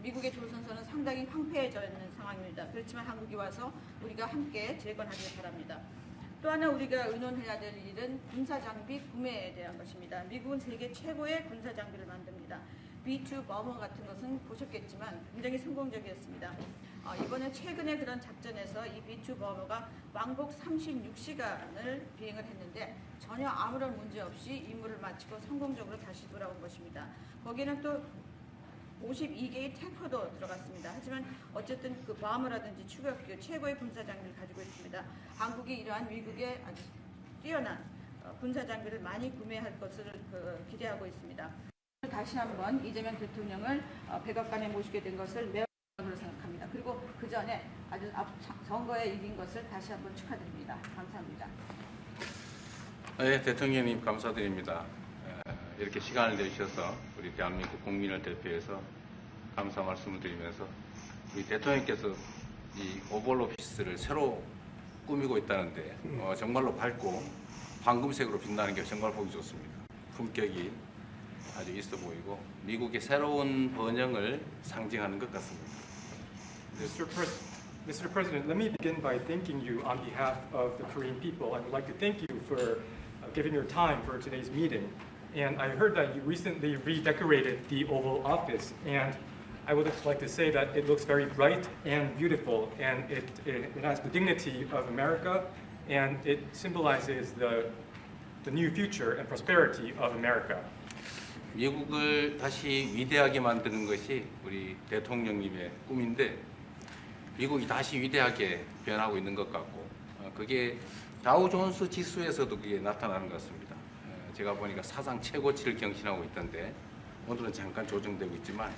미국의 조선소는 상당히 황폐해져 있는 상황입니다. 그렇지만 한국이 와서 우리가 함께 재건하길 바랍니다. 또 하나 우리가 의논해야 될 일은 군사장비 구매에 대한 것입니다. 미국은 세계 최고의 군사장비를 만듭니다. B-2 버머 같은 것은 보셨겠지만 굉장히 성공적이었습니다. 이번에 최근에 그런 작전에서 이 B-2 버머가 왕복 36시간을 비행을 했는데 전혀 아무런 문제 없이 임무를 마치고 성공적으로 다시 돌아온 것입니다. 거기에는 또 52개의 탱커도 들어갔습니다. 하지만 어쨌든 그 버머라든지 추격기 최고의 군사장비를 가지고 있습니다. 한국이 이러한 미국의 아주 뛰어난 군사장비를 많이 구매할 것을 기대하고 있습니다. 다시 한번 이재명 대통령을 백악관에 모시게 된 것을 매우 영광으로 생각합니다. 그리고 그 전에 아주 선거에 이긴 것을 다시 한번 축하드립니다. 감사합니다. 네, 대통령님 감사드립니다. 이렇게 시간을 내주셔서 우리 대한민국 국민을 대표해서 감사 말씀을 드리면서 우리 대통령께서 이 오벌 오피스를 새로 꾸미고 있다는데 정말로 밝고 황금색으로 빛나는 게 정말 보기 좋습니다. 품격이 아주 있어 보이고 미국의 새로운 번영을 상징하는 것 같습니다. Mr. President, let me begin by thanking you on behalf of the Korean people. I would like to thank you for giving your time for today's meeting. And I heard that you recently redecorated the Oval Office, and I would like to say that it looks very bright and beautiful, and it has the dignity of America, and it symbolizes the new future and prosperity of America. 미국을 다시 위대하게 만드는 것이 우리 대통령님의 꿈인데 미국이 다시 위대하게 변하고 있는 것 같고 그게 다우존스 지수에서도 그게 나타나는 것 같습니다. 제가 보니까 사상 최고치를 경신하고 있던데 오늘은 잠깐 조정되고 있지만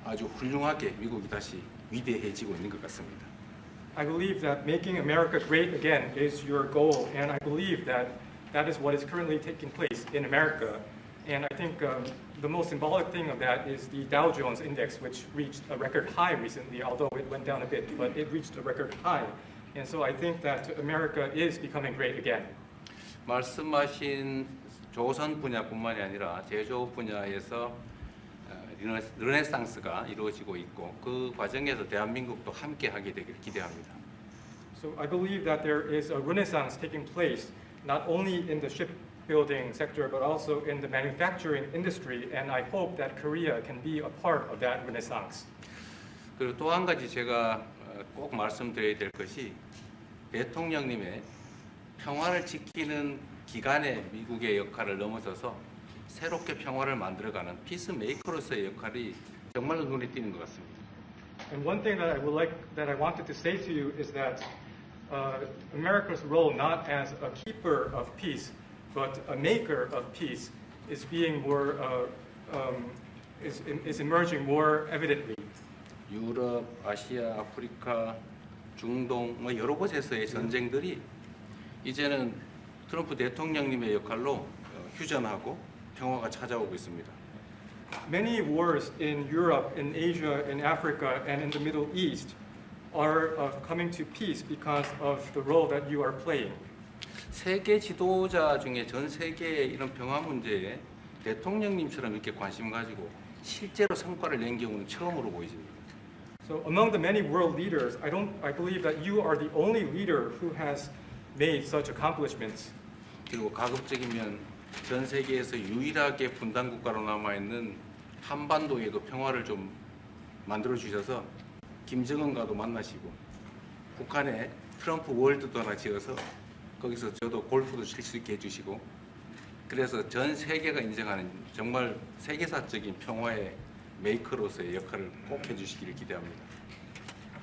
아주 훌륭하게 미국이 다시 위대해지고 있는 것 같습니다. I believe that making America great again is your goal, and I believe that that is what is currently taking place in America. And I think the most symbolic thing of that is the Dow Jones Index, which reached a record high recently, although it went down a bit, but it reached a record high. And so I think that America is becoming great again. 말씀하신 조선 분야뿐만이 아니라 제조 분야에서 르네상스가 이루어지고 있고 그 과정에서 대한민국도 함께 하게 되길 기대합니다. So I believe that there is a renaissance taking place not only in the shipbuilding sector but also in the manufacturing industry, and I hope that Korea can be a part of that renaissance. 그리고 또 한 가지 제가 꼭 말씀드려야 될 것이 대통령님의 평화를 지키는 기간의 미국의 역할을 넘어서서 새롭게 평화를 만들어가는 피스메이커로서의 역할이 정말로 눈에 띄는 것 같습니다. And one thing that I wanted to say to you is that America's role not as a keeper of peace, but a maker of peace, is being more is emerging more evidently. 유럽, 아시아, 아프리카, 중동 뭐 여러 곳에서의 전쟁들이 이제는 트럼프 대통령님의 역할로 휴전하고 평화가 찾아오고 있습니다. Many wars in Europe, in Asia, in Africa, and in the Middle East are coming to peace because of the role that you are playing. 세계 지도자 중에 전 세계의 이런 평화 문제에 대통령님처럼 이렇게 관심 가지고 실제로 성과를 낸 경우는 처음으로 보이십니다. So among the many world leaders, I believe that you are the only leader who has made such accomplishments. 그리고 가급적이면 전 세계에서 유일하게 분단 국가로 남아 있는 한반도에도 평화를 좀 만들어 주셔서 김정은과도 만나시고 북한에 트럼프 월드도 하나 지어서 거기서 저도 골프도 칠 수 있게 해주시고 그래서 전 세계가 인정하는 정말 세계사적인 평화의 메이커로서의 역할을 꼭 해주시기를 기대합니다.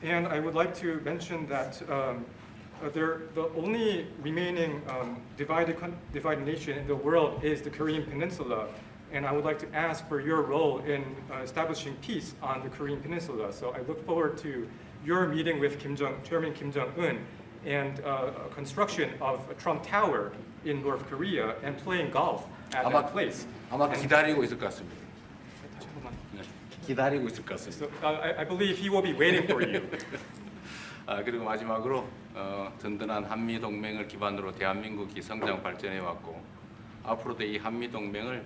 And I would like to mention that the only remaining divided nation in the world is the Korean Peninsula, and I would like to ask for your role in establishing peace on the Korean Peninsula. So I look forward to your meeting with Chairman Kim Jong-un and construction of a Trump Tower in North Korea and playing golf at that place. 아마 기다리고 있을 것 같습니다. 기다리고 있을 것 같습니다. So I believe he will be waiting for you. 그리고 마지막으로 든든한 한미 동맹을 기반으로 대한민국이 성장 발전해 왔고 앞으로도 이 한미 동맹을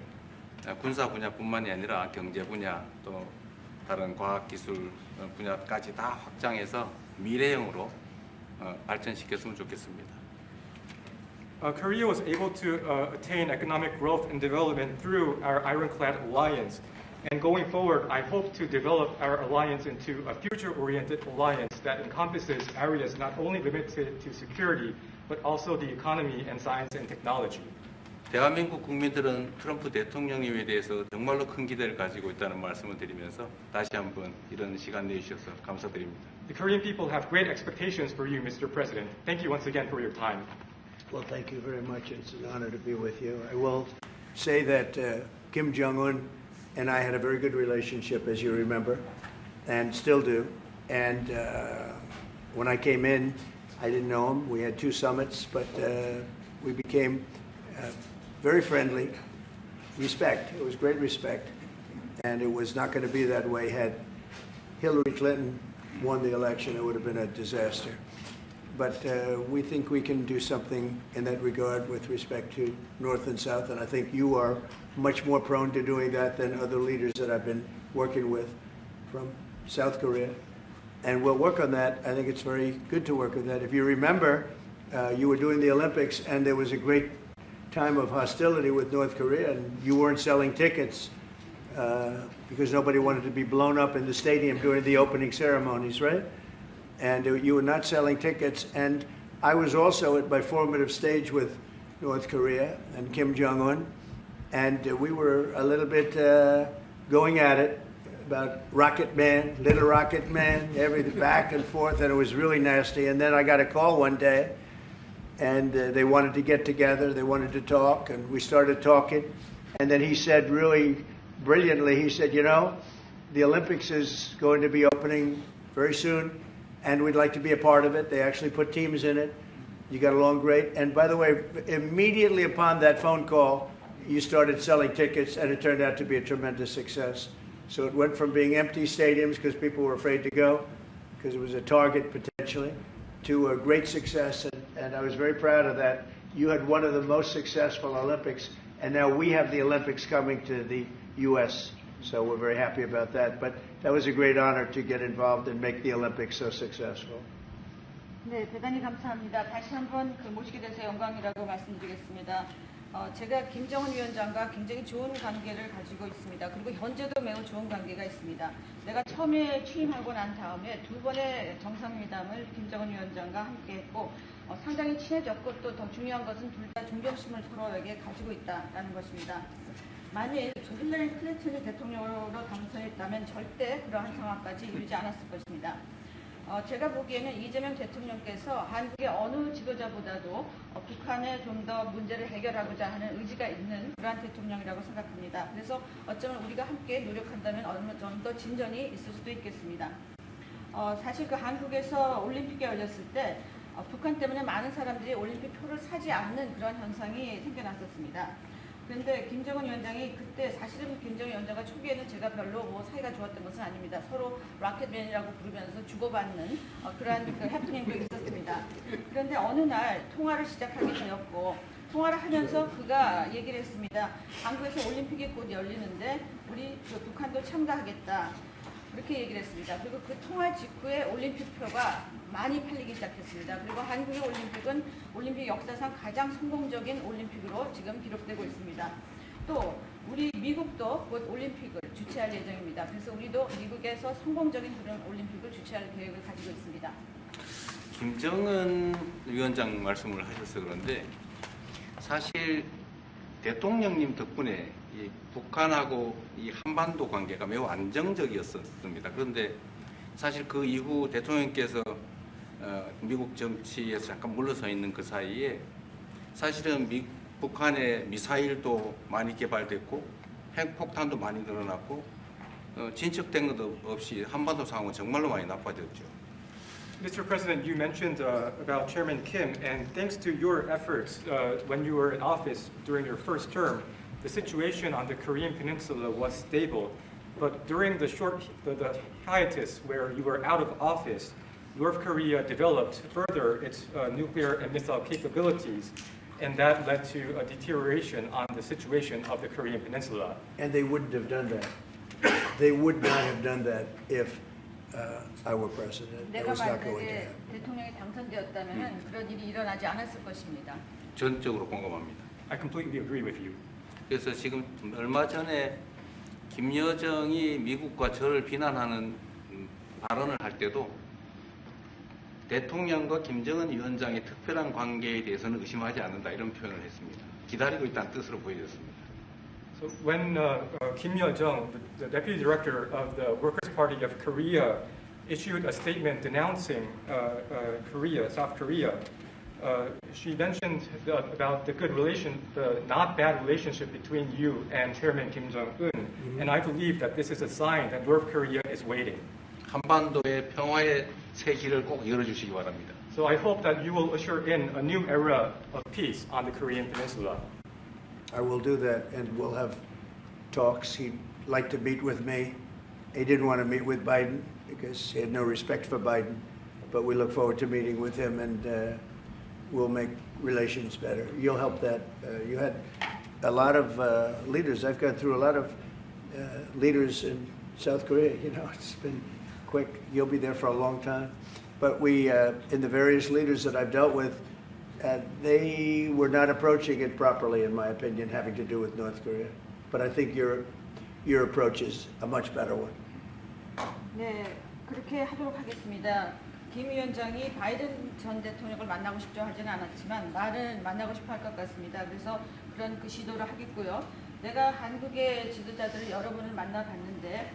군사 분야뿐만이 아니라 경제 분야 또 다른 과학기술 분야까지 다 확장해서 미래형으로 발전시켰으면 좋겠습니다. Korea was able to attain economic growth and development through our ironclad alliance. And going forward, I hope to develop our alliance into a future-oriented alliance that encompasses areas not only limited to security, but also the economy and science and technology. 대한민국 국민들은 트럼프 대통령님에 대해서 정말로 큰 기대를 가지고 있다는 말씀을 드리면서 다시 한번 이런 시간 내주셔서 감사드립니다. The Korean people have great expectations for you, Mr. President. Thank you once again for your time. Well, thank you very much. It's an honor to be with you. I will say that Kim Jong-un and I had a very good relationship, as you remember, and still do. And when I came in, I didn't know him. We had 2 summits, but we became very friendly. Respect. It was great respect. And it was not going to be that way had Hillary Clinton won the election. It would have been a disaster. But we think we can do something in that regard with respect to North and South, and I think you are much more prone to doing that than other leaders that I've been working with from South Korea. And we'll work on that. I think it's very good to work on that. If you remember, you were doing the Olympics, and there was a great time of hostility with North Korea, and you weren't selling tickets because nobody wanted to be blown up in the stadium during the opening ceremonies, right? And you were not selling tickets. And I was also at my formative stage with North Korea and Kim Jong-un, and we were a little bit going at it about Rocket Man, Little Rocket Man, everything back and forth, and it was really nasty. And then I got a call one day, and they wanted to get together, they wanted to talk, and we started talking. And then he said really brilliantly, he said, you know, the Olympics is going to be opening very soon, and we'd like to be a part of it. They actually put teams in it. You got along great. And by the way, immediately upon that phone call, you started selling tickets, and it turned out to be a tremendous success. So it went from being empty stadiums because people were afraid to go, because it was a target potentially, to a great success. And I was very proud of that. You had one of the most successful Olympics, and now we have the Olympics coming to the U.S., so we're very happy about that. But that was a great honor to get involved and make the Olympics so successful. 네, 대단히 감사합니다. 다시 한번 모시게 돼서 영광이라고 말씀드리겠습니다. 제가 김정은 위원장과 굉장히 좋은 관계를 가지고 있습니다. 그리고 현재도 매우 좋은 관계가 있습니다. 내가 처음에 취임하고 난 다음에 2번의 정상회담을 김정은 위원장과 함께 했고 상당히 친해졌고 또 더 중요한 것은 둘 다 존경심을 서로에게 가지고 있다는 것입니다. 만일 힐러리 클린턴이 대통령으로 당선했다면 절대 그러한 상황까지 이르지 않았을 것입니다. 제가 보기에는 이재명 대통령께서 한국의 어느 지도자보다도 북한에 좀 더 문제를 해결하고자 하는 의지가 있는 그러한 대통령이라고 생각합니다. 그래서 어쩌면 우리가 함께 노력한다면 어느 정도 진전이 있을 수도 있겠습니다. 사실 그 한국에서 올림픽이 열렸을 때 북한 때문에 많은 사람들이 올림픽 표를 사지 않는 그런 현상이 생겨났었습니다. 그런데 김정은 위원장이 그때 사실은 김정은 위원장과 초기에는 제가 별로 사이가 좋았던 것은 아닙니다. 서로 로켓맨이라고 부르면서 주고받는 그러한 해프닝도 있었습니다. 그런데 어느 날 통화를 시작하게 되었고 통화를 하면서 그가 얘기를 했습니다. 한국에서 올림픽이 곧 열리는데 우리 북한도 참가하겠다. 그렇게 얘기를 했습니다. 그리고 그 통화 직후에 올림픽표가 많이 팔리기 시작했습니다. 그리고 한국의 올림픽은 올림픽 역사상 가장 성공적인 올림픽으로 지금 기록되고 있습니다. 또 우리 미국도 곧 올림픽을 주최할 예정입니다. 그래서 우리도 미국에서 성공적인 그런 올림픽을 주최할 계획을 가지고 있습니다. 김정은 위원장 말씀을 하셔서 그런데 사실 대통령님 덕분에 이 북한하고 이 한반도 관계가 매우 안정적이었습니다. 그런데 사실 그 이후 대통령께서 미국 정치에서 잠깐 물러서 있는 그 사이에 사실은 북한의 미사일도 많이 개발됐고 핵폭탄도 많이 늘어났고 진척된 것도 없이 한반도 상황은 정말로 많이 나빠졌죠. Mr. President, you mentioned about Chairman Kim, and thanks to your efforts when you were in office during your first term, the situation on the Korean Peninsula was stable. But during the hiatus where you were out of office, North Korea developed further its nuclear and missile capabilities, and that led to a deterioration on the situation of the Korean Peninsula. And they wouldn't have done that they would not have done that if I were president. That 내가 was not going to 만약에 happen. 대통령이 당선되었다면 그런 일이 일어나지 않았을 것입니다. 전적으로 공감합니다. I completely agree with you. 그래서 지금 얼마 전에 김여정이 미국과 저를 비난하는 발언을 할 때도 대통령과 김정은 위원장의 특별한 관계에 대해서는 의심하지 않는다 이런 표현을 했습니다. 기다리고 있다는 뜻으로 보여졌습니다. So when Kim Yo-jong, the deputy director of the Workers' Party of Korea, issued a statement denouncing Korea, South Korea, she mentioned about the not bad relationship between you and Chairman Kim Jong-un, and I believe that this is a sign that North Korea is waiting. 한반도의 평화의 새 길을 꼭 열어주시기 바랍니다. So I hope that you will usher in a new era of peace on the Korean Peninsula. I will do that, and we'll have talks. He'd like to meet with me. He didn't want to meet with Biden because he had no respect for Biden, but we look forward to meeting with him, and we'll make relations better. You'll help that. You had a lot of leaders. I've gone through a lot of leaders in South Korea. You know, it's been quick. You'll be there for a long time. But we, in the various leaders that I've dealt with, they were not approaching it properly, in my opinion, having to do with North Korea. But I think your approach is a much better one. 네, 그렇게 하도록 하겠습니다. 김 위원장이 바이든 전 대통령을 만나고 싶죠 하지는 않았지만 말은 만나고 싶어 할 것 같습니다. 그래서 그런 그 시도를 하겠고요. 내가 한국의 지도자들을 여러 분을 만나봤는데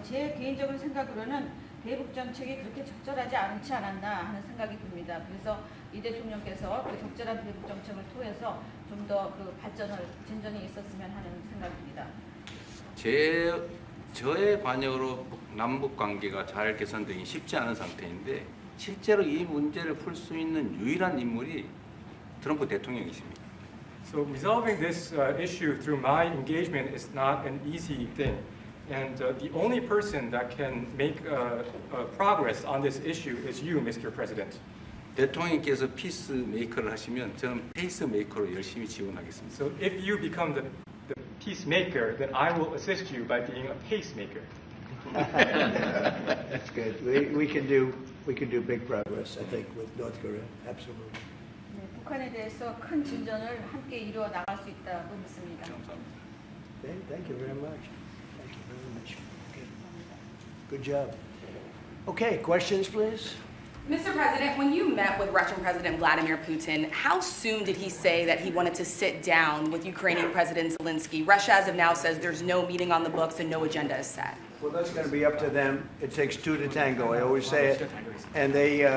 제 개인적인 생각으로는 대북 정책이 그렇게 적절하지 않지 않았나 하는 생각이 듭니다. 그래서 이 대통령께서 그 적절한 대북 정책을 통해서 좀 더 그 진전이 있었으면 하는 생각입니다. 저의 관여로 남북 관계가 잘 개선되기 쉽지 않은 상태인데 실제로 이 문제를 풀 수 있는 유일한 인물이 트럼프 대통령이십니다. So resolving this issue through my engagement is not an easy thing. And the only person that can make progress on this issue is you, Mr. President. 대통령께서 피스메이커를 하시면 저는 페이스메이커로 열심히 지원하겠습니다. So if you become the peacemaker, then I will assist you by being a pacemaker. That's good. We can do big progress, I think, with North Korea. Absolutely. 네, 북한에 대해서 큰 진전을 함께 이루어 나갈 수 있다고 믿습니다. 감사합니다. Okay, thank you very much. Thank you very much. Good job. Okay, questions, please. Mr. President, when you met with Russian President Vladimir Putin, how soon did he say that he wanted to sit down with Ukrainian President Zelensky? Russia, as of now, says there's no meeting on the books and no agenda is set. Well, that's going to be up to them. It takes two to tango. I always say it. And they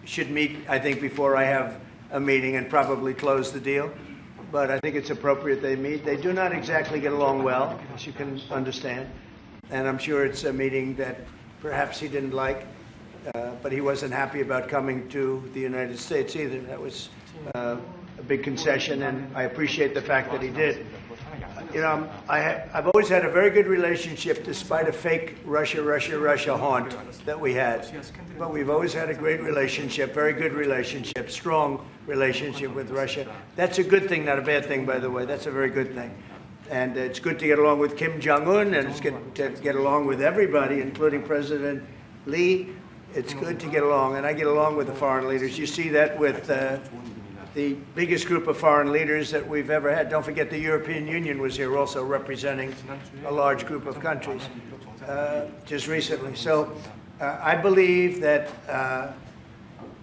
should meet, I think, before I have a meeting and probably close the deal. But I think it's appropriate they meet. They do not exactly get along well, as you can understand. And I'm sure it's a meeting that perhaps he didn't like. But he wasn't happy about coming to the United States either. That was a big concession, and I appreciate the fact that he did. You know, I've always had a very good relationship, despite a fake Russia haunt that we had. But we've always had a great relationship, very good relationship, strong relationship with Russia. That's a good thing, not a bad thing, by the way. That's a very good thing. And it's good to get along with Kim Jong-un, and it's good to get along with everybody, including President Lee. It's good to get along, and I get along with the foreign leaders. You see that with the biggest group of foreign leaders that we've ever had. Don't forget the European Union was here also representing a large group of countries just recently. So I believe that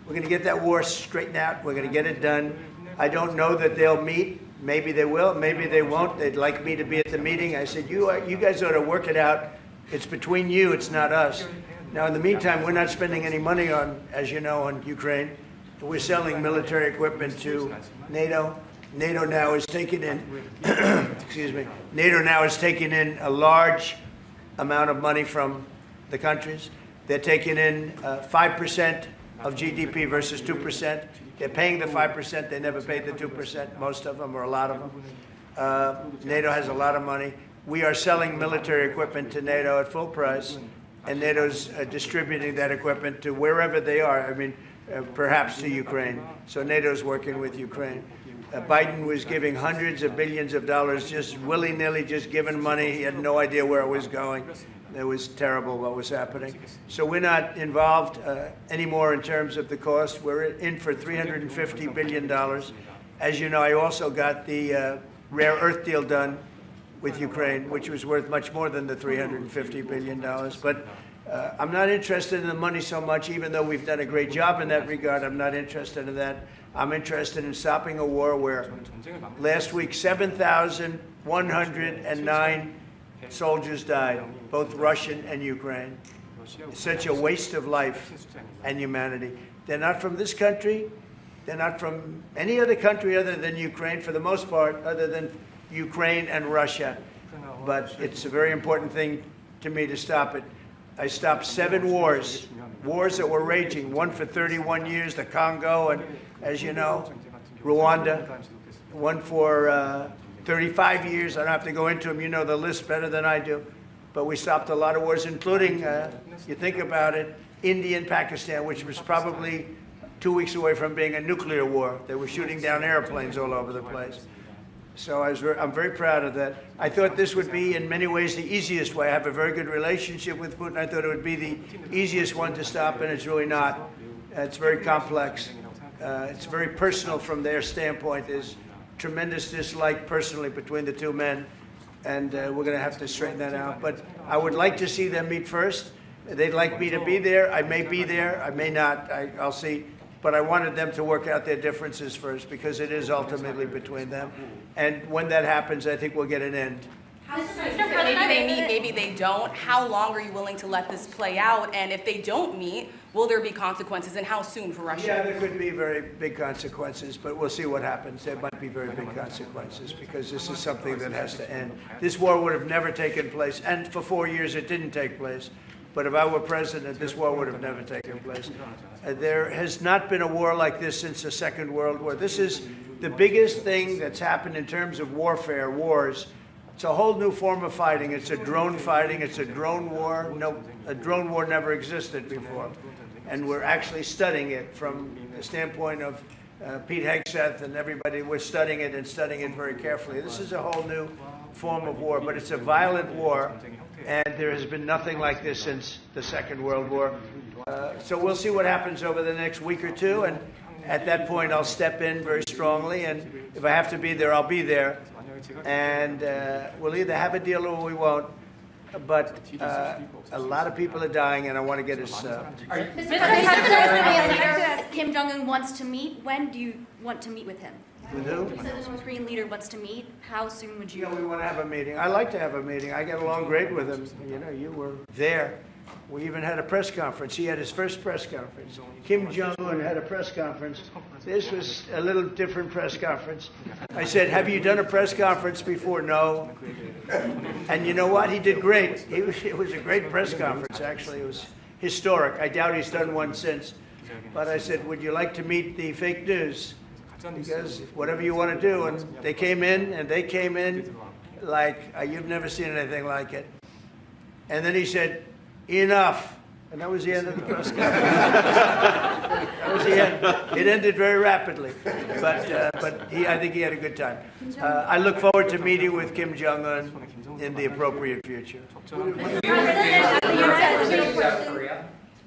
we're going to get that war straightened out. We're going to get it done. I don't know that they'll meet. Maybe they will. Maybe they won't. They'd like me to be at the meeting. I said, you guys ought to work it out. It's between you. It's not us. Now, in the meantime, we're not spending any money on, as you know, on Ukraine. We're selling military equipment to NATO. NATO now is taking in, excuse me, NATO now is taking in a large amount of money from the countries. They're taking in 5% of GDP versus 2%. They're paying the 5%. They never paid the 2%, most of them, or a lot of them. NATO has a lot of money. We are selling military equipment to NATO at full price. And NATO's distributing that equipment to wherever they are, I mean, perhaps to Ukraine. So NATO's working with Ukraine. Biden was giving hundreds of billions of dollars, just willy-nilly, just giving money. He had no idea where it was going. It was terrible what was happening. So we're not involved anymore in terms of the cost. We're in for $350 billion. As you know, I also got the rare earth deal done with Ukraine, which was worth much more than the $350 billion. But I'm not interested in the money so much, even though we've done a great job in that regard. I'm not interested in that. I'm interested in stopping a war where last week 7,109 soldiers died, both Russian and Ukraine. It's such a waste of life and humanity. They're not from this country. They're not from any other country other than Ukraine, for the most part, other than Ukraine and Russia. But it's a very important thing to me to stop it. I stopped 7 wars that were raging, one for 31 years, the Congo, and as you know, Rwanda, one for 35 years. I don't have to go into them. You know the list better than I do. But we stopped a lot of wars, including, you think about it, India and Pakistan, which was probably 2 weeks away from being a nuclear war. They were shooting down airplanes all over the place. So I'm very proud of that. I thought this would be, in many ways, the easiest way. I have a very good relationship with Putin. I thought it would be the easiest one to stop, and it's really not. It's very complex. It's very personal from their standpoint. There's tremendous dislike personally between the two men, and we're going to have to straighten that out. But I would like to see them meet first. They'd like me to be there. I may be there. I may not. I'll see. But I wanted them to work out their differences first, because it is ultimately between them. And when that happens, I think we'll get an end. Maybe they meet, maybe they don't. How long are you willing to let this play out? And if they don't meet, will there be consequences, and how soon for Russia? Yeah, there could be very big consequences, but we'll see what happens. There might be very big consequences, because this is something that has to end. This war would have never taken place, and for 4 years it didn't take place. But if I were president, this war would have never taken place. There has not been a war like this since the Second World War. This is the biggest thing that's happened in terms of warfare, wars. It's a whole new form of fighting. It's a drone fighting. It's a drone war. No, a drone war never existed before. And we're actually studying it from the standpoint of Pete Hegseth and everybody. We're studying it and studying it very carefully. This is a whole new form of war, but it's a violent war. And there has been nothing like this since the Second World War. So we'll see what happens over the next week or two. And at that point, I'll step in very strongly. And if I have to be there, I'll be there. And we'll either have a deal or we won't. But a lot of people are dying, and I want to get us... Mr. President, Kim Jong-un wants to meet. When do you want to meet with him? With who? You said the North Korean leader wants to meet. How soon would you? You know, we want to have a meeting. I like to have a meeting. I get along great with him. You know, you were there. We even had a press conference. He had his first press conference. Kim Jong-un had a press conference. This was a little different press conference. I said, have you done a press conference before? No. And you know what? He did great. It was a great press conference, actually. It was historic. I doubt he's done one since. But I said, would you like to meet the fake news? Because whatever you want to do. And they came in like, you've never seen anything like it. And then he said, enough. And that was the end of the press conference. That was the end. It ended very rapidly. But I think he had a good time. I look forward to meeting with Kim Jong-un in the appropriate future.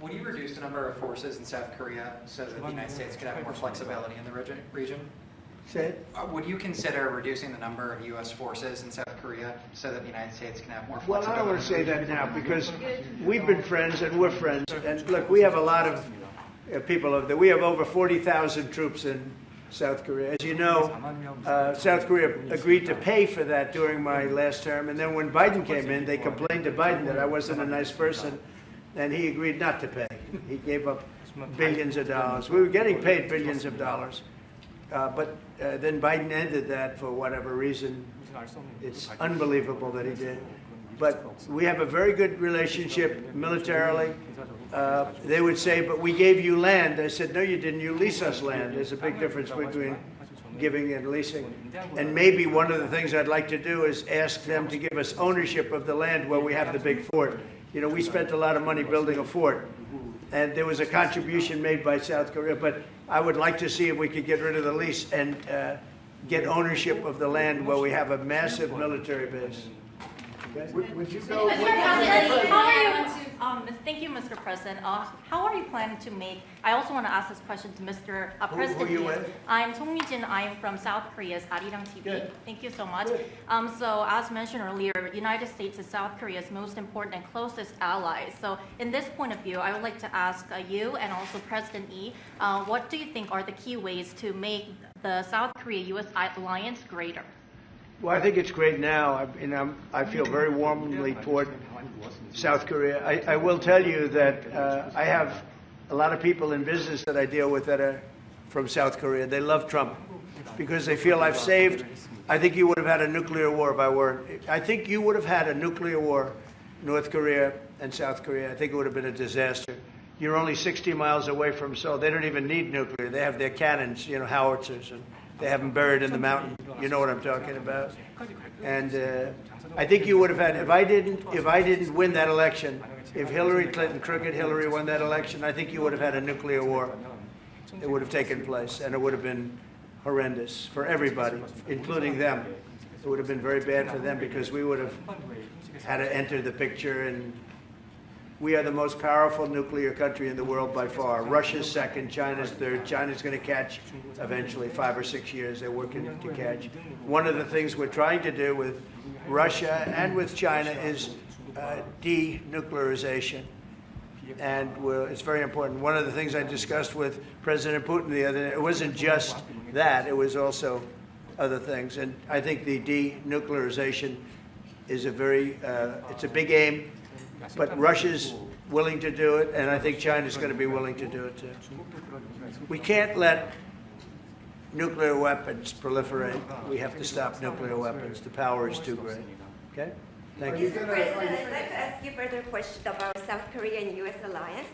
Would you reduce the number of forces in South Korea so that the United States could have more flexibility in the region? Say it. Would you consider reducing the number of U.S. forces in South Korea so that the United States can have more Well, flexibility? I don't want to say that now, because we've been friends and we're friends. And look, we have a lot of people over there. We have over 40,000 troops in South Korea. As you know, South Korea agreed to pay for that during my last term. And then when Biden came in, they complained to Biden that I wasn't a nice person. And he agreed not to pay. He gave up billions of dollars. We were getting paid billions of dollars. But then Biden ended that for whatever reason. It's unbelievable that he did. But we have a very good relationship militarily. They would say, but we gave you land. I said, no, you didn't. You lease us land. There's a big difference between giving and leasing. And maybe one of the things I'd like to do is ask them to give us ownership of the land where we have the big fort. You know, we spent a lot of money building a fort, and there was a contribution made by South Korea, but I would like to see if we could get rid of the lease and get ownership of the land where we have a massive military base. Would you go? Mr. President, how are you? Thank you, Mr. President. How are you planning to make? I also want to ask this question to Mr. President. Who are you with? I'm Song Mi-jin. I'm from South Korea's Arirang TV. Good. Thank you so much. Good. So as mentioned earlier, United States is South Korea's most important and closest ally. So in this point of view, I would like to ask you and also President Lee, what do you think are the key ways to make the South Korea-U.S. alliance greater? Well, I think it's great now. I feel very warmly toward South Korea. I will tell you that I have a lot of people in business that I deal with that are from South Korea. They love Trump because they feel I've saved. I think you would have had a nuclear war if I weren't. I think you would have had a nuclear war, North Korea and South Korea. I think it would have been a disaster. You're only 60 miles away from Seoul. They don't even need nuclear. They have their cannons, howitzers, and they have them buried in the mountain. You know what I'm talking about. And I think you would have had, if I didn't win that election, if Hillary Clinton, crooked Hillary, won that election, I think you would have had a nuclear war. It would have taken place, and it would have been horrendous for everybody, including them. It would have been very bad for them because we would have had to enter the picture, and we are the most powerful nuclear country in the world by far. Russia's second, China's third. China's going to catch eventually, 5 or 6 years. They're working to catch. One of the things we're trying to do with Russia and with China is denuclearization. And it's very important. One of the things I discussed with President Putin the other day, it wasn't just that, it was also other things. And I think the denuclearization is it's a big aim. But Russia's willing to do it, and I think China's going to be willing to do it too. We can't let nuclear weapons proliferate. We have to stop nuclear weapons. The power is too great. Okay? Thank you. Mr. President, I'd like to ask you further question about South Korea and U.S. alliance.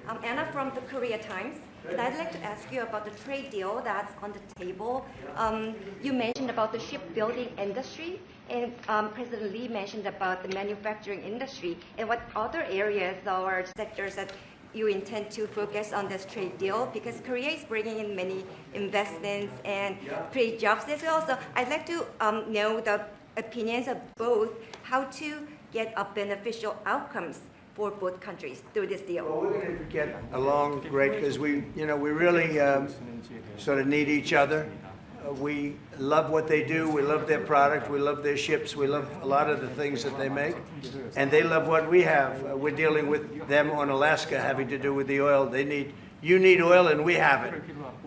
I'm Anna from the Korea Times, and I'd like to ask you about the trade deal that's on the table. You mentioned about the shipbuilding industry, and President Lee mentioned about the manufacturing industry, and what other areas or sectors that you intend to focus on this trade deal, because Korea is bringing in many investments and create jobs as well. So I'd like to know the opinions of both, how to get a beneficial outcomes for both countries through this deal. Well, we're going to get along great because we really sort of need each other. We love what they do. We love their product. We love their ships. We love a lot of the things that they make. And they love what we have. We're dealing with them on Alaska having to do with the oil. You need oil and we have it.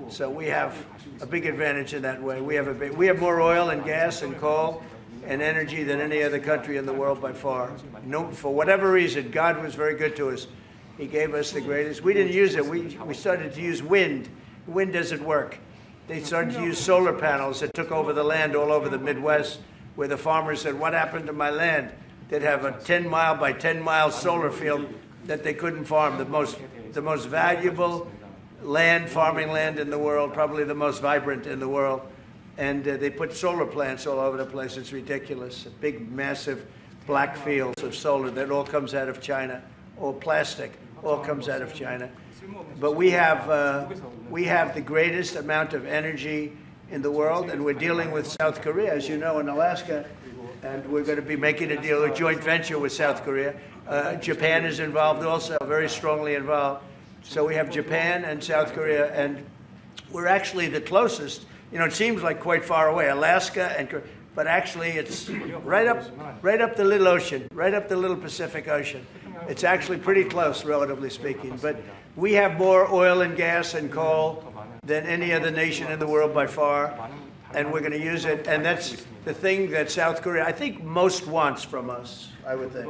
So we have a big advantage in that way. We have more oil and gas and coal and energy than any other country in the world by far. No, for whatever reason, God was very good to us. He gave us the greatest. We didn't use it. We started to use wind. Wind doesn't work. They started to use solar panels that took over the land all over the Midwest, where the farmers said, what happened to my land? They'd have a 10-mile by 10-mile solar field that they couldn't farm, the most valuable farming land in the world, probably the most vibrant in the world. And they put solar plants all over the place. It's ridiculous. Big, massive black fields of solar that all comes out of China, or plastic, all comes out of China. But we have the greatest amount of energy in the world, and we're dealing with South Korea, as you know, in Alaska, and we're going to be making a deal, a joint venture with South Korea. Japan is involved also, very strongly involved. So we have Japan and South Korea, and we're actually the closest. It seems like quite far away, Alaska, but actually it's right up the little ocean, right up the little Pacific Ocean. It's actually pretty close, relatively speaking. But we have more oil and gas and coal than any other nation in the world by far, and we're going to use it. And that's the thing that South Korea, I think, most wants from us, I would think.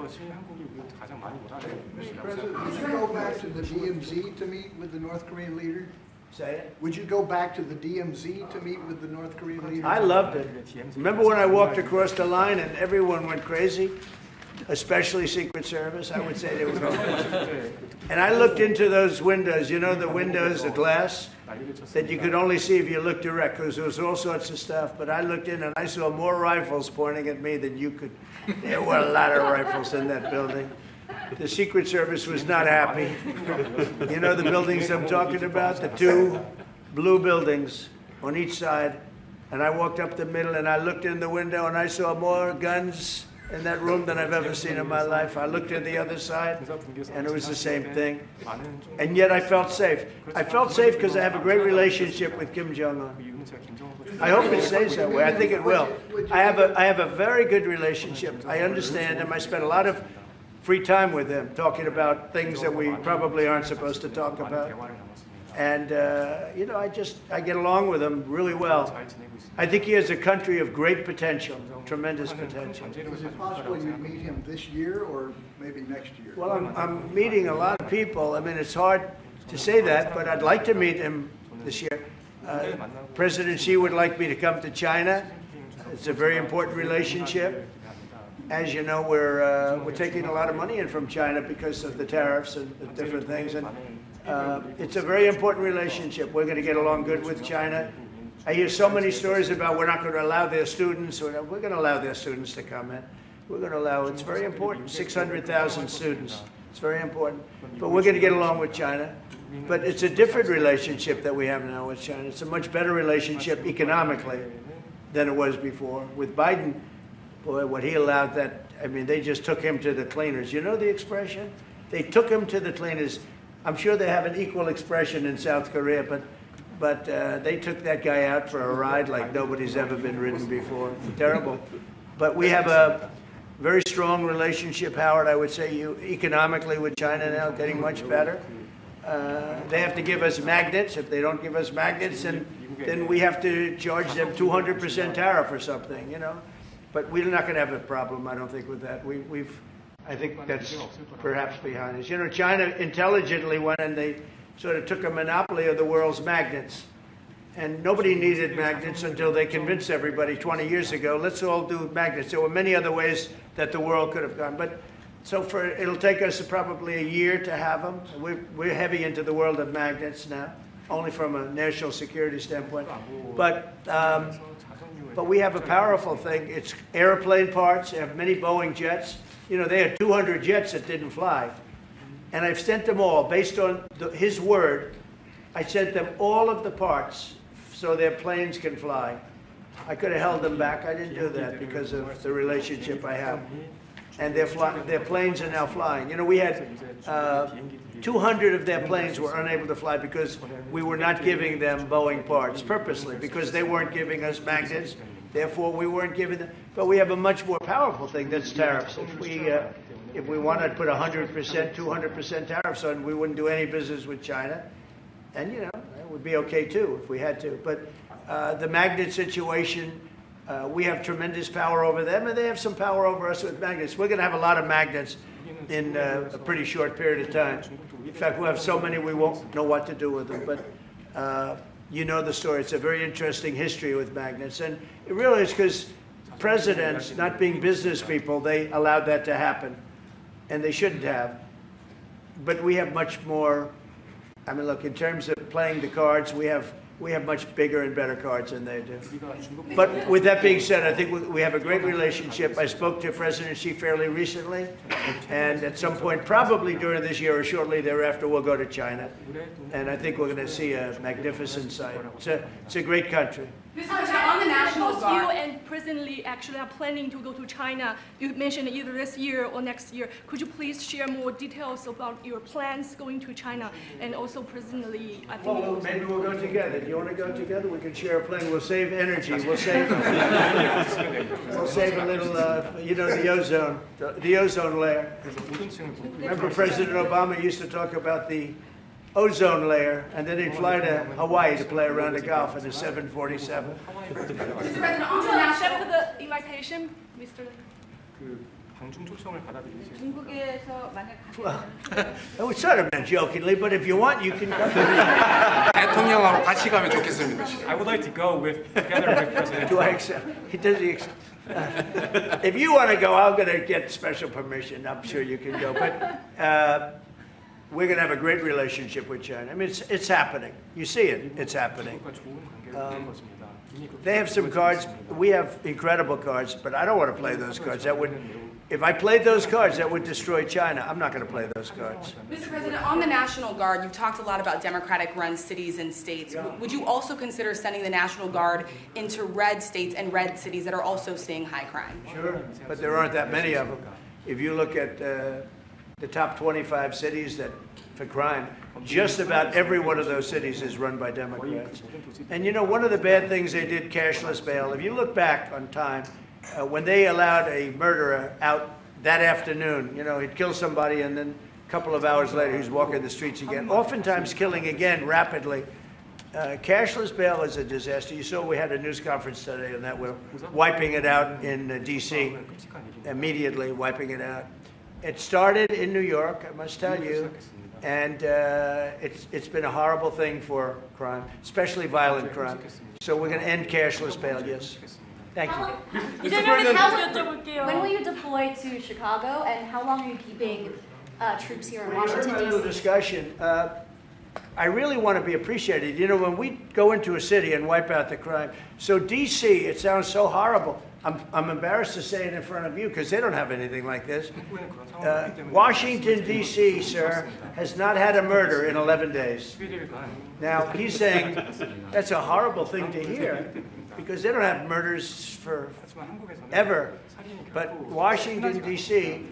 Mr. President, would you go back to the DMZ to meet with the North Korean leader? Say it. Would you go back to the DMZ to meet with the North Korean leader? I loved it. Remember when I walked across the line and everyone went crazy? Especially Secret Service, I would say they were going crazy. And I looked into those windows, the windows, the glass, that you could only see if you looked direct, because there was all sorts of stuff. But I looked in and I saw more rifles pointing at me than you could. There were a lot of rifles in that building. The Secret Service was not happy. You know the buildings I'm talking about? The two blue buildings on each side. And I walked up the middle and I looked in the window and I saw more guns in that room than I've ever seen in my life. I looked at the other side, and it was the same thing. And yet I felt safe. I felt safe because I have a great relationship with Kim Jong-un. I hope it stays that way. I think it will. I have a very good relationship. I understand him. I spent a lot of free time with him, talking about things that we probably aren't supposed to talk about. And, you know, I get along with him really well. I think he has a country of great potential, tremendous potential. Is it possible you meet him this year or maybe next year? Well, I'm meeting a lot of people. I mean, it's hard to say that, but I'd like to meet him this year. President Xi would like me to come to China. It's a very important relationship. As you know, we're taking a lot of money in from China because of the tariffs and the different things. And it's a very important relationship. We're going to get along good with China. I hear so many stories about we're not going to allow their students. We're going to allow their students to come in. We're going to allow, it's very important, 600,000 students. It's very important. But we're going to get along with China. But it's a different relationship that we have now with China. It's a much better relationship economically than it was before. With Biden, boy, what he allowed that, I mean, they just took him to the cleaners. You know the expression? They took him to the cleaners. I'm sure they have an equal expression in South Korea, but they took that guy out for a ride like nobody's ever been ridden before. Terrible. But we have a very strong relationship, Howard, I would say, economically with China now, getting much better. They have to give us magnets. If they don't give us magnets, then we have to charge them 200% tariff or something, you know. But we're not going to have a problem, I don't think, with that. I think that's perhaps behind us. You know, China intelligently went and they sort of took a monopoly of the world's magnets. And nobody needed magnets until they convinced everybody 20 years ago, let's all do magnets. There were many other ways that the world could have gone. But so it'll take us probably a year to have them. We're heavy into the world of magnets now, only from a national security standpoint. But we have a powerful thing. It's airplane parts. They have many Boeing jets. You know, they had 200 jets that didn't fly. And I've sent them all, based on his word, I sent them all of the parts so their planes can fly. I could have held them back. I didn't do that because of the relationship I have. And their planes are now flying. You know, we had 200 of their planes were unable to fly because we were not giving them Boeing parts purposely, because they weren't giving us magnets. Therefore, we weren't giving them. But we have a much more powerful thing, that's tariffs. If we wanted to put 100%, 200% tariffs on, we wouldn't do any business with China. And, you know, it would be okay, too, if we had to. But the magnet situation, we have tremendous power over them, and they have some power over us with magnets. We're going to have a lot of magnets in a pretty short period of time. In fact, we'll have so many we won't know what to do with them. But you know the story. It's a very interesting history with magnets. And it really is because presidents, not being business people, they allowed that to happen. And they shouldn't have. But we have much more. I mean, look, in terms of playing the cards, we have much bigger and better cards than they do. But with that being said, I think we have a great relationship. I spoke to President Xi fairly recently, and at some point, probably during this year or shortly thereafter, we'll go to China. And I think we're going to see a magnificent sight. It's a great country. On the National You Guard. and President Lee actually are planning to go to China. You mentioned either this year or next year. Could you please share more details about your plans going to China? And also President Lee, I think. Well, maybe we'll go together. Do you want to go together? We can share a plane. We'll save energy. We'll save a little, you know, the ozone layer. Remember President Obama used to talk about the ozone layer, and then he'd fly to Hawaii to play around the Gulf in a 747. Mr. President, on the Would you national. accept the invitation, Mr. Lee? 중국에서 만약 Well, it was sort of meant jokingly, but if you want, you can go. 대통령하고 같이 가면 좋겠습니다. I would like to go together with President Do I Trump. accept? Does he accept? If you want to go, I'm going to get special permission. I'm sure you can go. But we're going to have a great relationship with China. I mean, it's happening. You see it. It's happening. They have some cards. We have incredible cards, but I don't want to play those cards. That would, if I played those cards, that would destroy China. I'm not going to play those cards. Mr. President, on the National Guard, you've talked a lot about Democratic-run cities and states. Would you also consider sending the National Guard into red states and red cities that are also seeing high crime? Sure, but there aren't that many of them. If you look at the top 25 cities that for crime, just about every one of those cities is run by Democrats. And you know, one of the bad things they did, cashless bail, if you look back on time, when they allowed a murderer out that afternoon, you know, he'd kill somebody and then a couple of hours later he's walking the streets again, oftentimes killing again rapidly. Cashless bail is a disaster. You saw we had a news conference today on that. We're wiping it out in D.C., immediately wiping it out. It started in New York, I must tell you, and it's been a horrible thing for crime, especially violent crime. So we're going to end cashless bail, yes. Thank you. When will you deploy to Chicago, and how long are you keeping troops here in Washington, A little D.C.? discussion. I really want to be appreciated. You know, when we go into a city and wipe out the crime, so D.C., it sounds so horrible. I'm embarrassed to say it in front of you because they don't have anything like this. Washington, D.C., sir, has not had a murder in 11 days. Now, he's saying that's a horrible thing to hear because they don't have murders for ever. But Washington, D.C.,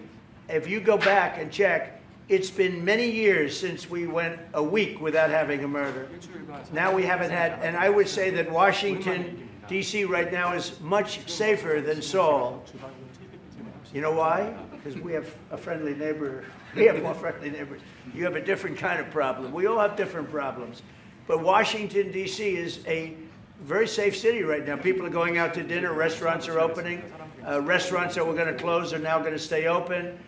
if you go back and check, it's been many years since we went a week without having a murder. Now we haven't had, and I would say that Washington, D.C. right now is much safer than Seoul. You know why? Because we have a friendly neighbor. We have more friendly neighbors. You have a different kind of problem. We all have different problems. But Washington, D.C. is a very safe city right now. People are going out to dinner. Restaurants are opening. Restaurants that were going to close are now going to stay open.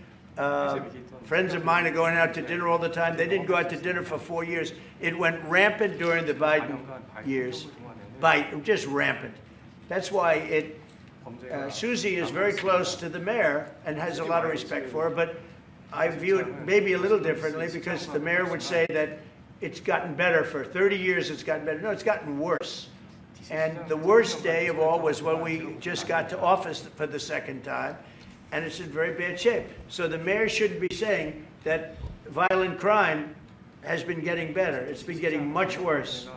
Friends of mine are going out to dinner all the time. They didn't go out to dinner for 4 years. It went rampant during the Biden years. Just rampant. That's why Susie is very close to the mayor and has a lot of respect for her, but I view it maybe a little differently because the mayor would say that it's gotten better for 30 years, it's gotten better. No, it's gotten worse. And the worst day of all was when we just got to office for the second time, and it's in very bad shape. So the mayor shouldn't be saying that violent crime has been getting better. It's been getting much worse.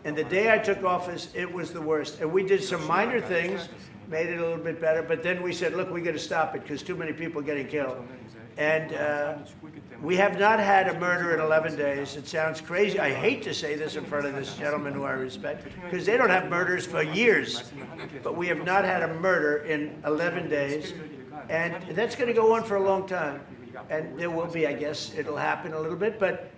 And the day I took office, it was the worst. And we did some minor things, made it a little bit better, but then we said, look, we got to stop it because too many people are getting killed. And we have not had a murder in 11 days. It sounds crazy. I hate to say this in front of this gentleman who I respect, because they don't have murders for years. But we have not had a murder in 11 days. And that's going to go on for a long time. And there will be, I guess, it'll happen a little bit, but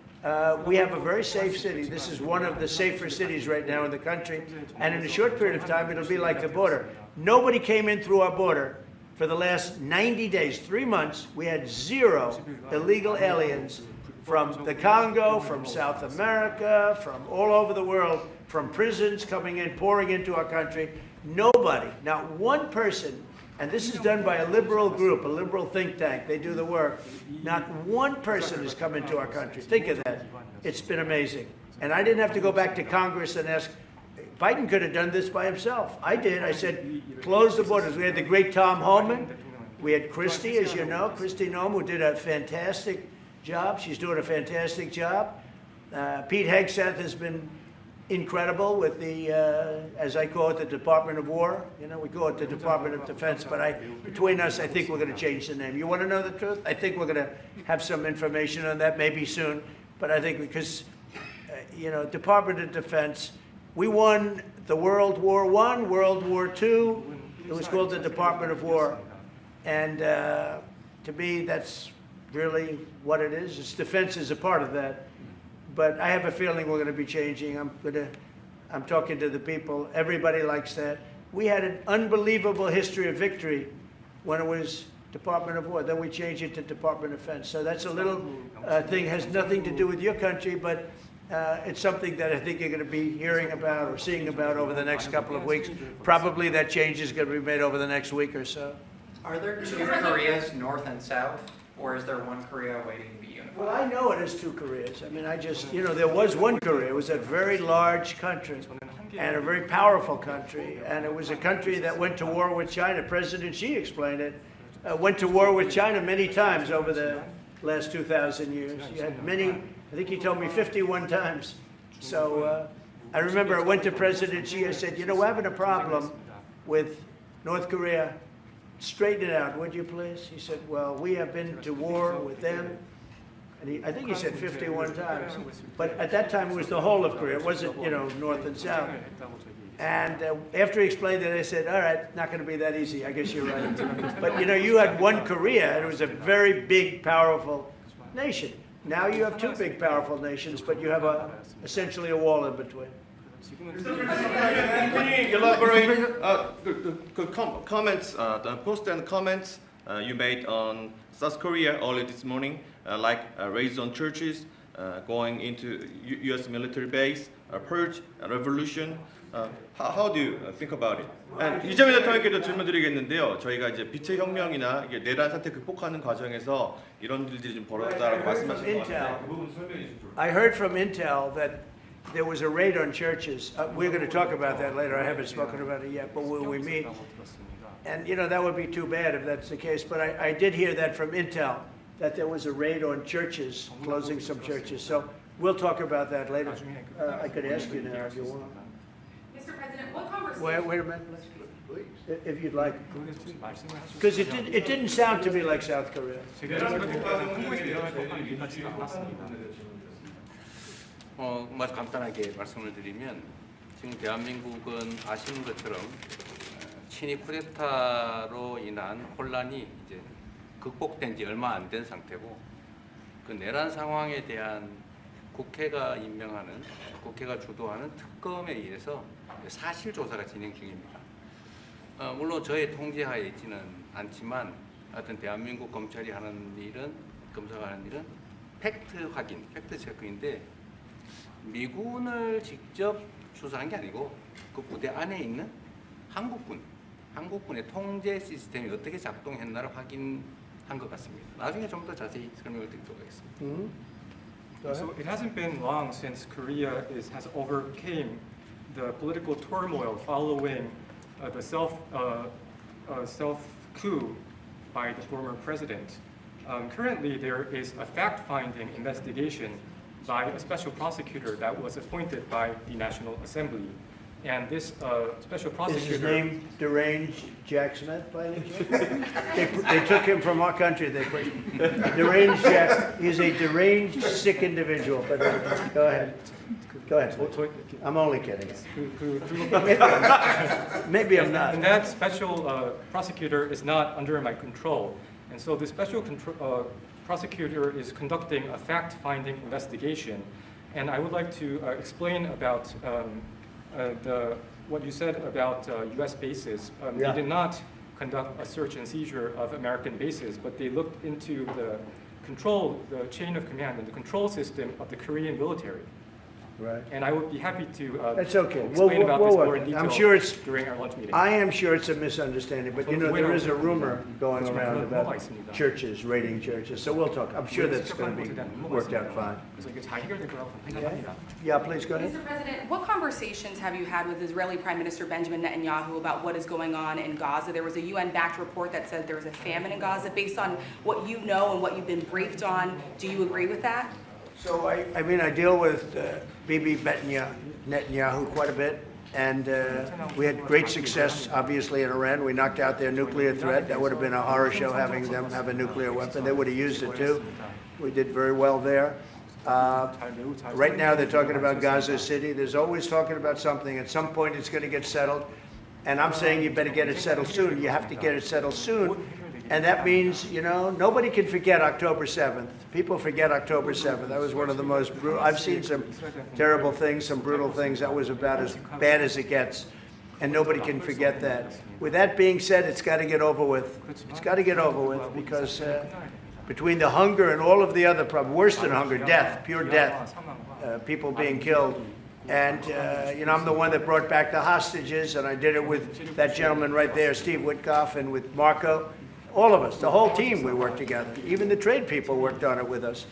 we have a very safe city. This is one of the safer cities right now in the country. And in a short period of time, it'll be like the border. Nobody came in through our border for the last 90 days, 3 months. We had 0 illegal aliens from the Congo, from South America, from all over the world, from prisons coming in, pouring into our country. Nobody, not one person, and this is done by a liberal group, a liberal think tank. They do the work. Not one person has come into our country. Think of that. It's been amazing. And I didn't have to go back to Congress and ask. Biden could have done this by himself. I did. I said, close the borders. We had the great Tom Homan. We had Christie, as you know, Christie Noem, who did a fantastic job. She's doing a fantastic job. Pete Hegseth has been incredible with the, as I call it, the Department of War. You know, we call it the Department of Defense, but between us, I think we're going to change the name. You want to know the truth? I think we're going to have some information on that maybe soon, but I think because, you know, Department of Defense, we won the World War I, World War II. It was called the Department of War. And to me, that's really what it is. Its defense is a part of that. But I have a feeling we're going to be changing. I'm talking to the people. Everybody likes that. We had an unbelievable history of victory when it was Department of War. Then we changed it to Department of Defense. So that's a little thing, has nothing to do with your country, but it's something that I think you're going to be hearing about or seeing about over the next couple of weeks. Probably that change is going to be made over the next week or so. Are there 2 Koreas, North and South, or is there one Korea waiting to be unified? Well, I know it is 2 Koreas. I mean, you know, there was one Korea. It was a very large country. and a very powerful country. And it was a country that went to war with China. President Xi explained it. Went to war with China many times over the last 2,000 years. You had many, I think he told me 51 times. So I remember I went to President Xi, I said, you know, we're having a problem with North Korea. Straighten it out, would you please? He said, well, we have been to war with them. And I think he said 51 times. But at that time, it was the whole of Korea. It wasn't, you know, North and South. And after he explained it, I said, all right, not going to be that easy. I guess you're right. But, you know, you had one Korea, and it was a very big, powerful nation. Now you have two big, powerful nations, but you have essentially a wall in between. Can you elaborate the comments, the post and comments you made on South Korea early this morning, like raids on churches, going into U.S. military base, purge, revolution. How do you think about it? 이재명 대통령께도 질문드리겠는데요. 저희가 이제 빛의 혁명이나 이게 내란 사태 극복하는 과정에서 이런 일들이 좀 벌어졌다라고 말씀하신 것 같은데 그 부분 설명해 주시죠. I heard from Intel that there was a raid on churches. We're going to talk about that later. I haven't spoken about it yet, but when we meet, and you know that would be too bad if that's the case. But I did hear that from Intel that there was a raid on churches, closing some churches. So we'll talk about that later. I could ask you now if you want. Mr. President, what conversation? Wait a minute, if you'd like, because it didn't sound to me like South Korea. 간단하게 말씀을 드리면 지금 대한민국은 아시는 것처럼 친위 쿠데타로 인한 혼란이 이제 극복된 지 얼마 안 된 상태고 그 내란 상황에 대한 국회가 임명하는 국회가 주도하는 특검에 의해서 사실 조사가 진행 중입니다. 물론 저의 통제하에 있지는 않지만 하여튼 대한민국 검찰이 하는 일은 검사가 하는 일은 팩트 확인, 팩트 체크인데 미군을 직접 수사한 게 아니고 그 부대 안에 있는 한국군의 통제 시스템이 어떻게 작동했나를 확인한 것 같습니다. 나중에 좀 더 자세히 설명을 드리도록 하겠습니다. So it hasn't been long since Korea has overcame the political turmoil following the self-coup by the former president. Currently, there is a fact-finding investigation by a special prosecutor that was appointed by the National Assembly. And this special prosecutor... Is his name Deranged Jack Smith, by any chance? They took him from our country. They put Deranged Jack. He's a deranged, sick individual. But go ahead. Go ahead. I'm only kidding. Maybe I'm not. And that special prosecutor is not under my control. And so the special prosecutor is conducting a fact-finding investigation. And I would like to explain about what you said about U.S. bases. They did not conduct a search and seizure of American bases, but they looked into the chain of command and the control system of the Korean military. Right. And I would be happy to That's okay. explain about this more in detail I'm sure it's, during our lunch meeting. I am sure it's a misunderstanding, but you know, there is a rumor going around about churches, raiding churches. So we'll talk. I'm sure that's going to be worked out fine. Yeah, please go ahead. Mr. President, what conversations have you had with Israeli Prime Minister Benjamin Netanyahu about what is going on in Gaza? There was a UN-backed report that said there was a famine in Gaza. Based on what you know and what you've been briefed on, do you agree with that? So I mean, I deal with Bibi Netanyahu quite a bit, and we had great success, obviously, in Iran. We knocked out their nuclear threat. That would have been a horror show having them have a nuclear weapon. They would have used it too. We did very well there. Right now, they're talking about Gaza City. There's always talking about something. At some point, it's going to get settled, and I'm saying you better get it settled soon. You have to get it settled soon. And that means, you know, nobody can forget October 7th. People forget October 7th. That was one of the most brutal. I've seen some terrible things, some brutal things. That was about as bad as it gets. And nobody can forget that. With that being said, it's got to get over with. It's got to get over with because between the hunger and all of the other problems, worse than hunger, death, pure death, people being killed. And, you know, I'm the one that brought back the hostages, and I did it with that gentleman right there, Steve Witkoff, and with Marco. All of us, the whole team, we worked together. Even the trade people worked on it with us.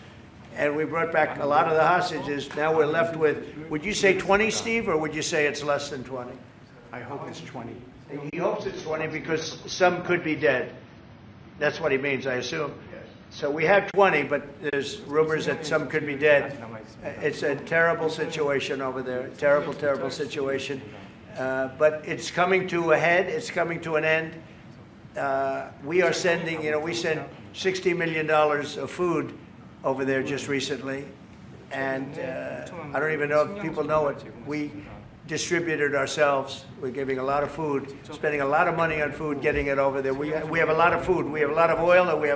and we brought back a lot of the hostages. Now we're left with, would you say 20, Steve, or would you say it's less than 20? I hope it's 20. He hopes it's 20 because some could be dead. That's what he means, I assume. So we have 20, but there's rumors that some could be dead. It's a terrible situation over there. Terrible, terrible situation. But it's coming to a head. It's coming to an end. We are sending, we sent $60 million of food over there just recently. And I don't even know if people know it. We distributed ourselves. We're giving a lot of food, spending a lot of money on food, getting it over there. We have a lot of food. We have a lot of oil, and we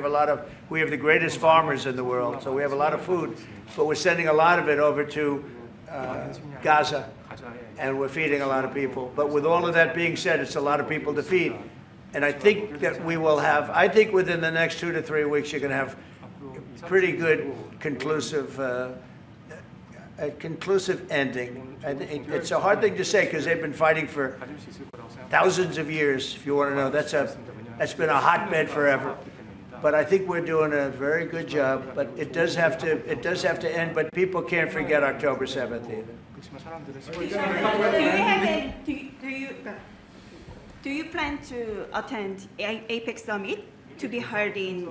have the greatest farmers in the world. So we have a lot of food, but we're sending a lot of it over to Gaza, and we're feeding a lot of people. But with all of that being said, it's a lot of people to feed. And I think that we will have, I think within the next 2 to 3 weeks, you're going to have pretty good conclusive ending. And it's a hard thing to say because they've been fighting for thousands of years. If you want to know, that's been a hotbed forever. But I think we're doing a very good job. But it does have to end. But people can't forget October 7th either. Do you plan to attend APEC summit to be held in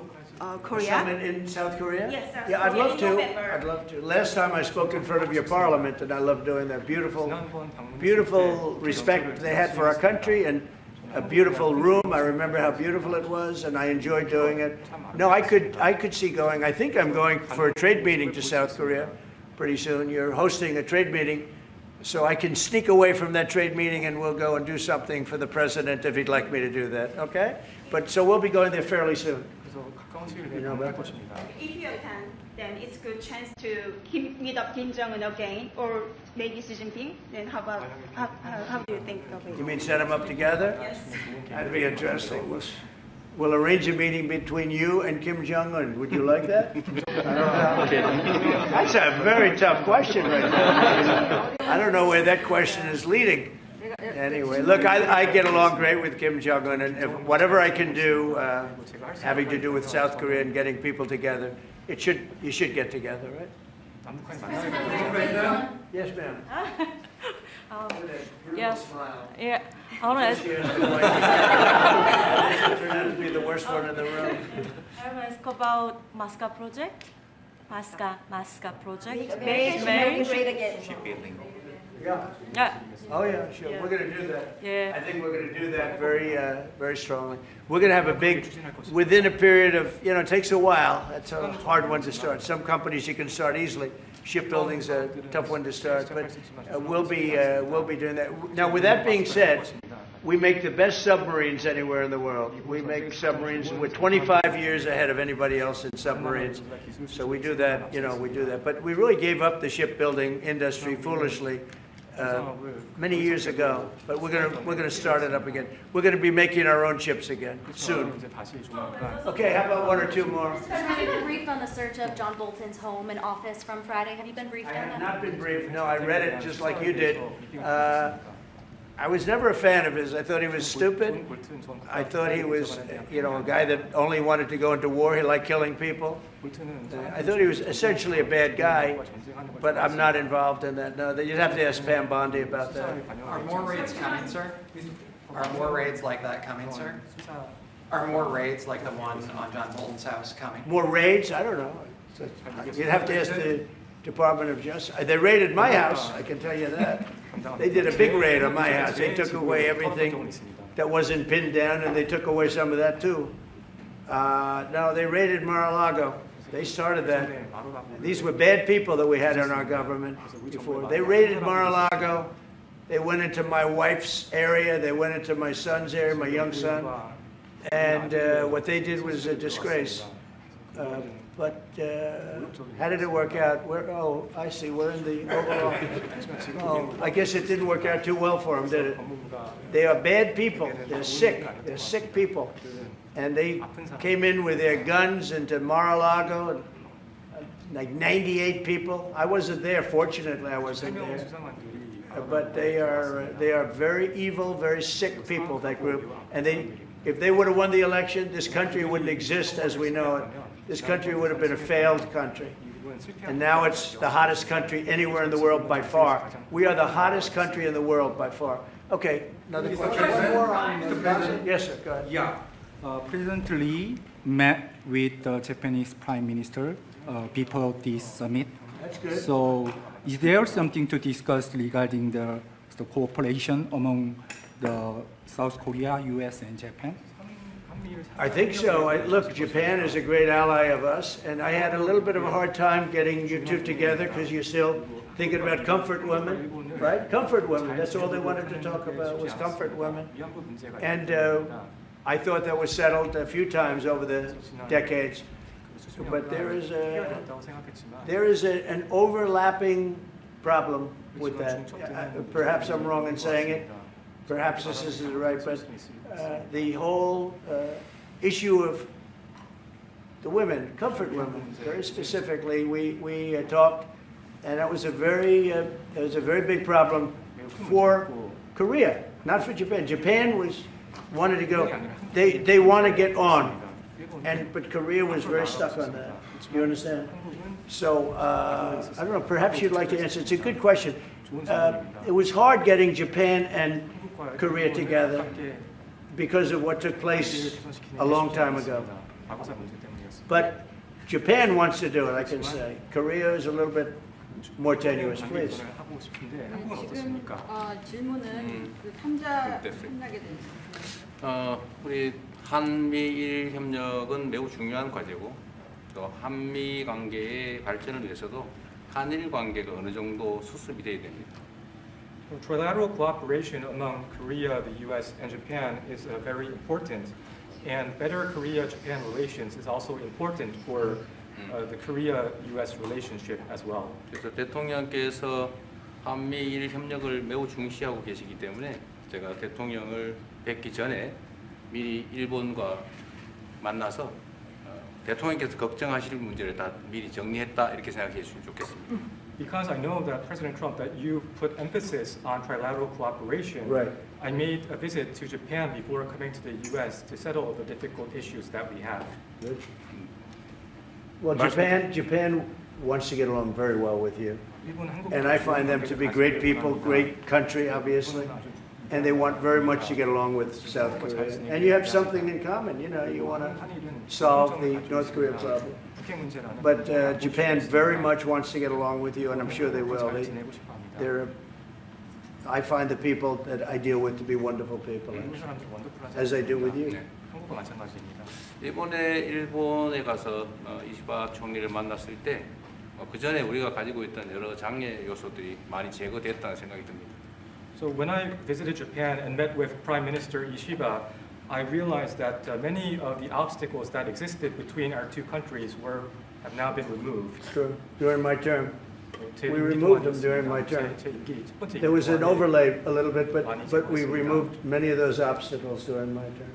Korea? Summit in South Korea? Yes, South Yeah, I'd Korea love in to. November. I'd love to. Last time I spoke in front of your parliament, and I love doing that. Beautiful respect they had for our country, and a beautiful room. I remember how beautiful it was, and I enjoyed doing it. No, I could see going. I think I'm going for a trade meeting to South Korea pretty soon. You're hosting a trade meeting, so I can sneak away from that trade meeting, and we'll go and do something for the president if he'd like me to do that. Okay? But so we'll be going there fairly soon. You know about that? If you attend, then it's a good chance to meet up Kim Jong-un again or maybe Xi Jinping. Then how do you think of it? You mean set them up together? Yes. That'd be interesting. We'll arrange a meeting between you and Kim Jong-un. Would you like that? That's a very tough question right now. I don't know where that question is leading. Anyway, look, I get along great with Kim Jong-un, and if whatever I can do having to do with South Korea and getting people together, you should get together, right? Yes, ma'am. Yes. Yeah. I want to ask. Turned out to be the worst one in the room. I want to ask about Masca project. Masca project. Marriage rate again. Shipbuilding. Yeah. Oh yeah, sure. We're going to do that. Yeah. I think we're going to do that very strongly. We're going to have a big, within a period of, it takes a while. That's a hard one to start. Some companies you can start easily. Shipbuilding's a tough one to start, but we'll be doing that. Now, with that being said, we make the best submarines anywhere in the world. We make submarines, and we're 25 years ahead of anybody else in submarines. So we do that, we do that. But we really gave up the shipbuilding industry foolishly many years ago, but we're gonna start it up again. We're gonna be making our own ships again soon. Okay, how about one or two more? Have you been briefed on the search of John Bolton's home and office from Friday? Have you been briefed on that? I have not been briefed. No, I read it just like you did. I was never a fan of his. I thought he was stupid. I thought he was, a guy that only wanted to go into war. He liked killing people. I thought he was essentially a bad guy, but I'm not involved in that. No, you'd have to ask Pam Bondi about that. Are more raids coming, sir? Are more raids like that coming, sir? Are more raids like the one on John Bolton's house coming? More raids? I don't know. You'd have to ask the Department of Justice. They raided my house, I can tell you that. They did a big raid on my house. They took away everything that wasn't pinned down, and they took away some of that too. No, they raided Mar-a-Lago. They started that. These were bad people that we had in our government before. They raided Mar-a-Lago. They went into my wife's area. They went into my son's area, my young son. And what they did was a disgrace. But how did it work out? I see. We're in the overall. Oh, I guess it didn't work out too well for them, did it? They are bad people. They're sick. They're sick people. And they came in with their guns into Mar-a-Lago, and like 98 people. I wasn't there. Fortunately, I wasn't there. But they are very evil, very sick people, that group. And if they would have won the election, this country wouldn't exist as we know it. This country would have been a failed country. 실패한 And now it's the hottest country anywhere in the world by far. We are the hottest country in the world by far. Okay, another question. One more on Gaza. Yes, sir, go ahead. Yeah. President Lee met with the Japanese Prime Minister before this summit. That's good. So, is there something to discuss regarding the cooperation among the South Korea, U.S., and Japan? I think so. Look, Japan is a great ally of us, and I had a little bit of a hard time getting you two together because you're still thinking about comfort women, right? Comfort women. That's all they wanted to talk about was comfort women. And I thought that was settled a few times over the decades. But there is an overlapping problem with that. Perhaps I'm wrong in saying it. Perhaps this isn't right, but the whole issue of the women, comfort women, very specifically, we talked, and that was a very big problem for Korea, not for Japan. Japan wanted to go. They want to get on, but Korea was very stuck on that. You understand? So I don't know. Perhaps you'd like to answer. It's a good question. It was hard getting Japan and Korea together because of what took place a long time ago. But Japan wants to do it, I can say. Korea is a little bit more tenuous, please. 지금 질문은 그 3자 협력에 대해서. 우리 한미일 협력은 매우 중요한 과제고 또 한미 관계의 발전을 위해서도 한일 관계가 어느 정도 수습이 돼야 됩니다. Trilateral cooperation among Korea, the U.S., and Japan is very important, and better Korea-Japan relations is also important for the Korea-U.S. relationship as well. 그래서 대통령께서 한미일 협력을 매우 중시하고 계시기 때문에 제가 대통령을 뵙기 전에 미리 일본과 만나서 대통령께서 걱정하실 문제를 다 미리 정리했다 이렇게 생각해 주시면 좋겠습니다. Because I know that President Trump, that you put emphasis on trilateral cooperation, right. I made a visit to Japan before coming to the U.S. to settle the difficult issues that we have. Good. Well, Japan wants to get along very well with you, and I find them to be great people, great country, obviously, and they want very much to get along with South Korea. And you have something in common. You know, you want to solve the North Korea problem. But Japan very much wants to get along with you, and I'm sure they will. I find the people that I deal with to be wonderful people, as I do with you. 이번에 일본에 가서 이시바 총리를 만났을 때 그 전에 우리가 가지고 있던 여러 장애 요소들이 많이 제거됐다는 생각이 듭니다. So when I visited Japan and met with Prime Minister Ishiba, I realized that many of the obstacles that existed between our two countries have now been removed. True. During my term, we removed them during my term. There was an overlay a little bit, but we removed many of those obstacles during my term.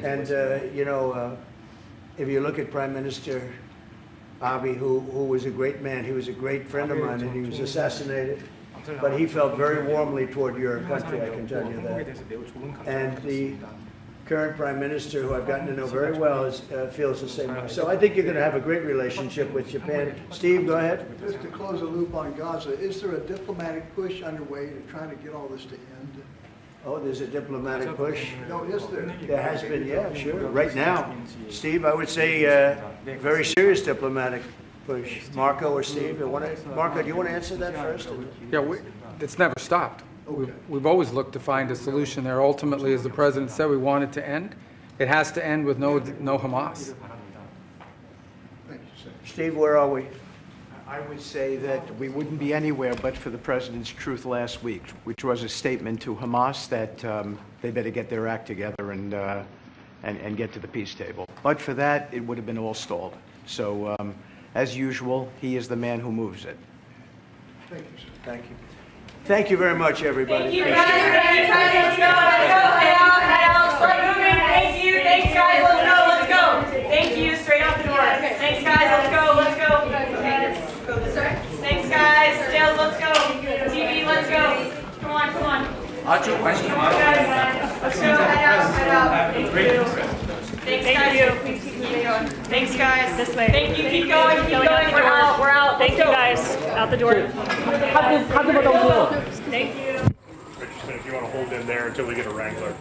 And you know, if you look at Prime Minister Abe, who was a great man, he was a great friend of mine, and he was assassinated. But he felt very warmly toward your country, I can tell you that. And the current Prime Minister, who I've gotten to know very well, feels the same way. So I think you're going to have a great relationship with Japan. Steve, go ahead. Just to close the loop on Gaza, is there a diplomatic push underway to try to get all this to end? Oh, there's a diplomatic push. No, is there? There has been, yeah, sure. Right now, Steve, I would say very serious diplomatic push. Marco or Steve? Marco, do you want to answer that first? Yeah, it's never stopped. We've always looked to find a solution there. Ultimately, as the president said, we want it to end. It has to end with no Hamas. Thank you, sir. Steve, where are we? I would say that we wouldn't be anywhere but for the president's truth last week, which was a statement to Hamas that they better get their act together and get to the peace table. But for that, it would have been all stalled. So, as usual, he is the man who moves it. Thank you, sir. Thank you. Thank you very much, everybody. Thank you, guys. Let's go. Head out. Start moving. Thank you. Thanks, guys. Let's go. Thank you. Straight out the door. Thanks, guys. Let's go. Thanks, guys. Jails, let's go. TV, let's go. Come on. 아주 관심 많아요. Let's go. Head out. Thank you. Thanks, guys. Thanks, guys. This way. Thank you. Keep going. Keep going. We're out. We're out. Thank you guys. Out the door. Thank you. Richardson, if you want to hold in there until we get a wrangler.